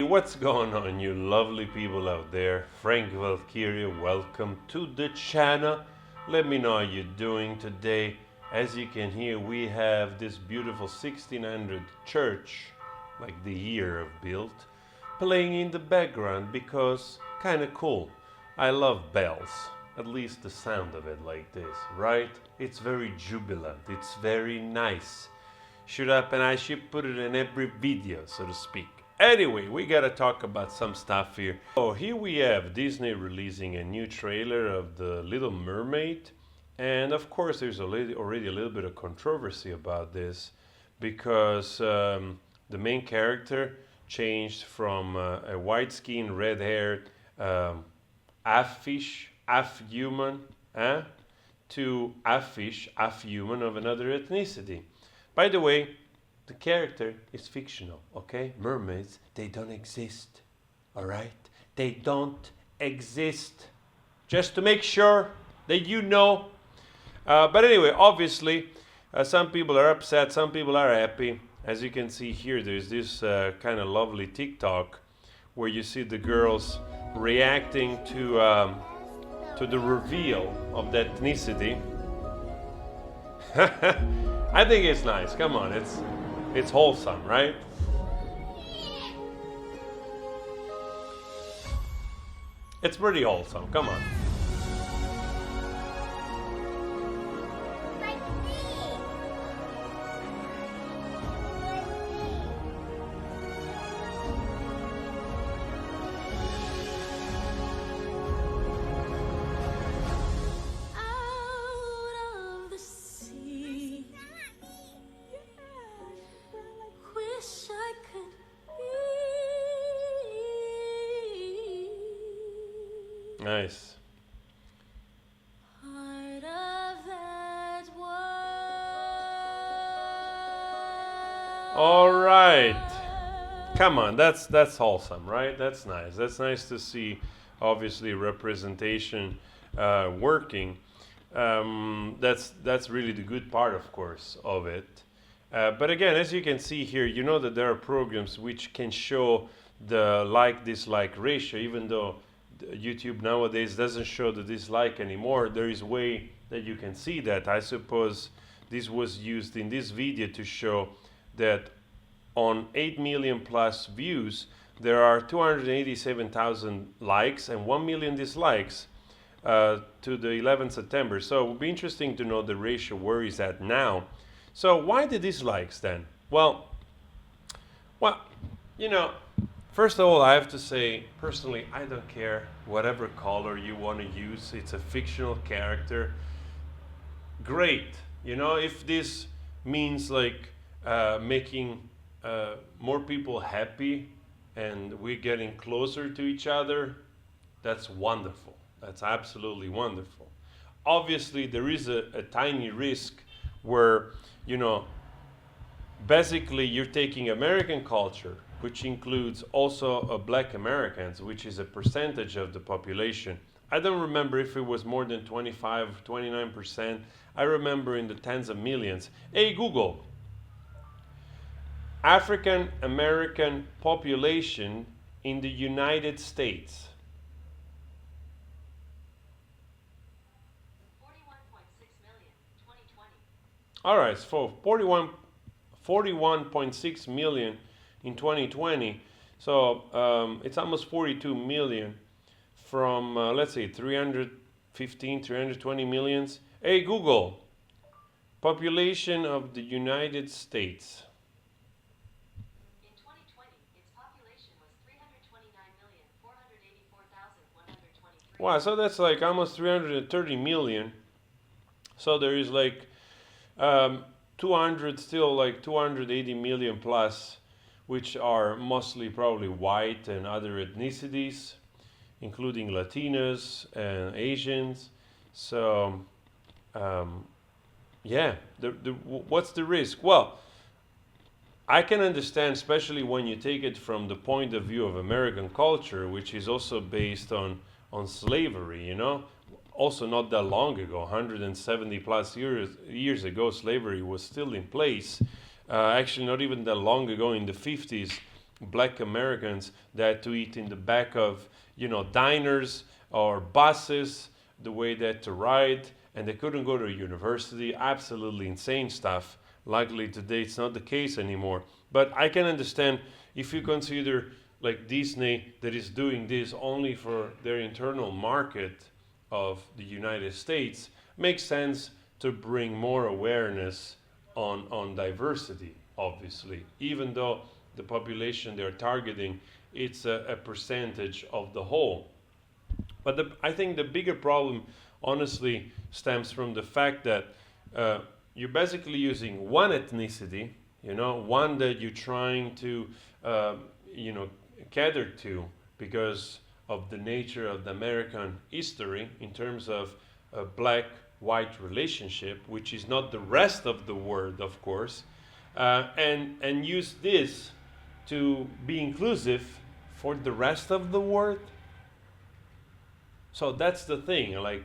what's going on, you lovely people out there? Frank Valkyria, welcome to the channel. Let me know how you're doing today. As you can hear, we have this beautiful 1600 church, like the year of built, playing in the background because kind of cool. I love bells, at least the sound of it like this, right? It's very jubilant, it's very nice. Should happen, I should put it in every video, so to speak. Anyway, we gotta talk about some stuff here. So here we have Disney releasing a new trailer of The Little Mermaid. And of course, there's already a little bit of controversy about this because the main character changed from a white-skinned, red-haired, half-fish, half-human, to half-fish, half-human of another ethnicity. By the way, the character is fictional, okay? Mermaids, they don't exist, all right? They don't exist. Just to make sure that you know. But anyway, obviously, some people are upset, some people are happy. As you can see here, there's this kind of lovely TikTok where you see the girls reacting to the reveal of the ethnicity. I think it's nice. Come on, it's wholesome, right? It's pretty wholesome. Come on. Nice. All right. Come on, that's wholesome, right? That's nice. That's nice to see, obviously, representation working. That's really the good part, of course, of it. But again, as you can see here, you know that there are programs which can show the like-dislike ratio, even though YouTube nowadays doesn't show the dislike anymore. There is a way that you can see that. I suppose this was used in this video to show that on 8 million plus views, there are 287,000 likes and 1 million dislikes to the 11th September. So it would be interesting to know the ratio where is that now. So why the dislikes then? Well, you know, first of all, I have to say, personally, I don't care whatever color you want to use. It's a fictional character. Great. You know, if this means like making more people happy and we're getting closer to each other, that's wonderful. That's absolutely wonderful. Obviously, there is a tiny risk where, you know, basically you're taking American culture, which includes also Black Americans, which is a percentage of the population. I don't remember if it was more than 25, 29%. I remember in the tens of millions. Hey, Google, African American population in the United States. 41.6 million, 2020. All right, so 41.6 million in 2020. So it's almost 42 million from, let's say, 315, 320 millions. Hey, Google, population of the United States. In 2020, its population was 329,484,123. Wow, so that's like almost 330 million. So there is like 200, still like 280 million plus, which are mostly probably white and other ethnicities, including Latinos and Asians. So, yeah, what's the risk? Well, I can understand, especially when you take it from the point of view of American culture, which is also based on slavery, you know? Also not that long ago, 170 plus years ago, slavery was still in place. Actually, not even that long ago, in the 50s, black Americans that had to eat in the back of, diners or buses, the way they had to ride, and they couldn't go to a university. Absolutely insane stuff. Luckily today it's not the case anymore. But I can understand if you consider like Disney that is doing this only for their internal market of the United States, makes sense to bring more awareness on diversity, obviously, even though the population they're targeting, it's a percentage of the whole. But I think the bigger problem, honestly, stems from the fact that you're basically using one ethnicity, one that you're trying to, you know, cater to because of the nature of the American history in terms of a black-white relationship, which is not the rest of the world, of course, and use this to be inclusive for the rest of the world. So that's the thing. Like,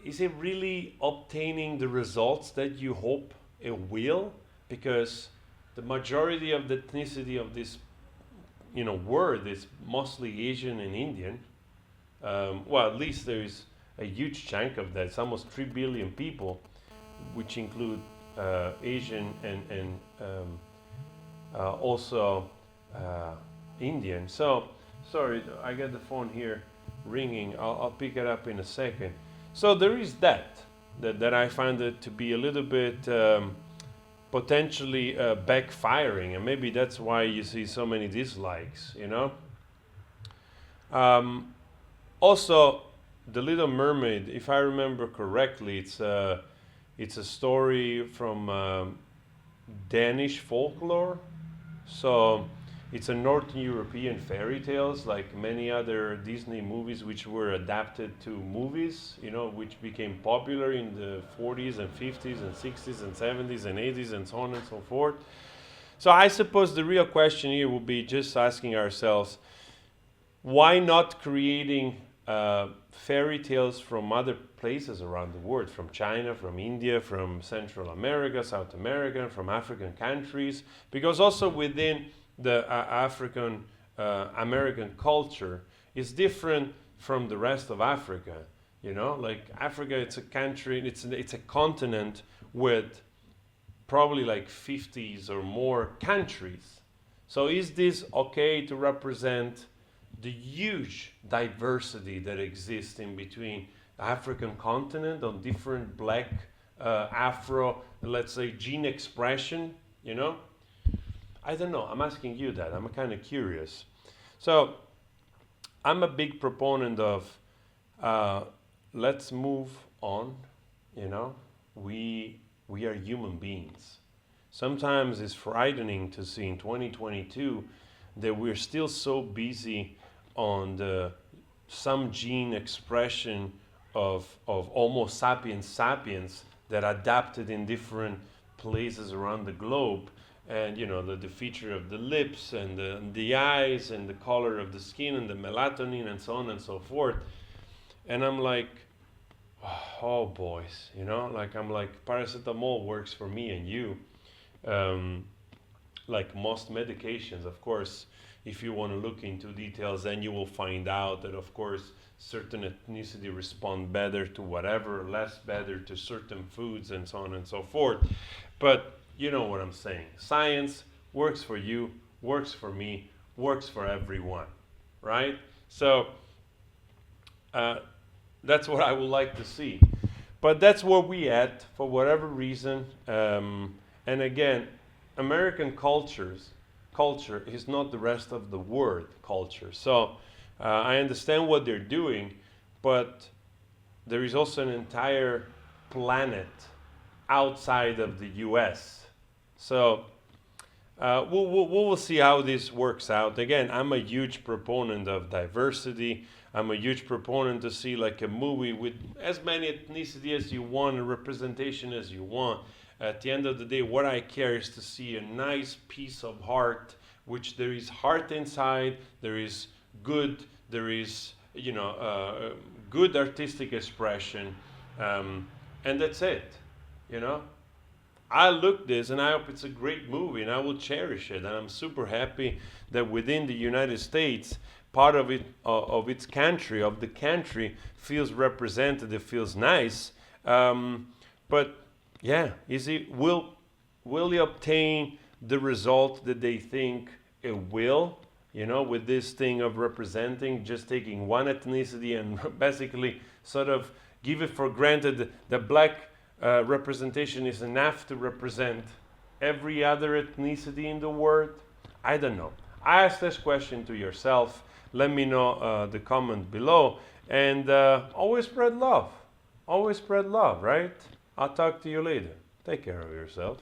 is it really obtaining the results that you hope it will? Because the majority of the ethnicity of this, world is mostly Asian and Indian. Well, at least there is a huge chunk of that. It's almost 3 billion people, which include Asian and also Indian. So, sorry, I got the phone here ringing. I'll pick it up in a second. So there is that I find it to be a little bit potentially backfiring, and maybe that's why you see so many dislikes. Also, The Little Mermaid, if I remember correctly, it's a story from Danish folklore. So it's a Northern European fairy tales, like many other Disney movies, which were adapted to movies, which became popular in the 40s and 50s and 60s and 70s and 80s and so on and so forth. So I suppose the real question here will be just asking ourselves, why not creating fairy tales from other places around the world, from China, from India, from Central America, South America, from African countries? Because also within the African American culture is different from the rest of Africa. Like Africa, it's a country, it's a continent with probably like 50s or more countries. So is this okay to represent the huge diversity that exists in between the African continent on different black, Afro, let's say, gene expression, I don't know. I'm asking you that. I'm kind of curious. So I'm a big proponent of let's move on. We are human beings. Sometimes it's frightening to see in 2022 that we're still so busy on some gene expression of Homo sapiens sapiens that adapted in different places around the globe. And the feature of the lips and the eyes and the color of the skin and the melatonin and so on and so forth. And I'm like, oh boys, I'm like, paracetamol works for me and you. Like most medications, of course, if you want to look into details, then you will find out that, of course, certain ethnicity respond better to whatever, less better to certain foods and so on and so forth. But you know what I'm saying. Science works for you, works for me, works for everyone, right? So that's what I would like to see. But that's where we at for whatever reason. And again, American culture is not the rest of the world culture. So I understand what they're doing, but there is also an entire planet outside of the U.S. So we'll see how this works out. Again, I'm a huge proponent of diversity. I'm a huge proponent to see like a movie with as many ethnicity as you want, a representation as you want. At the end of the day, what I care is to see a nice piece of art, which there is heart inside, there is good, there is good artistic expression, and that's it. I look this and I hope it's a great movie and I will cherish it. And I'm super happy that within the United States, part of it, of its country, of the country, feels represented. It feels nice. But yeah, will he obtain the result that they think it will? You know, with this thing of representing, just taking one ethnicity and basically sort of give it for granted that black representation is enough to represent every other ethnicity in the world? I don't know. Ask this question to yourself. Let me know the comment below. And always spread love. Always spread love, right? I'll talk to you later. Take care of yourself.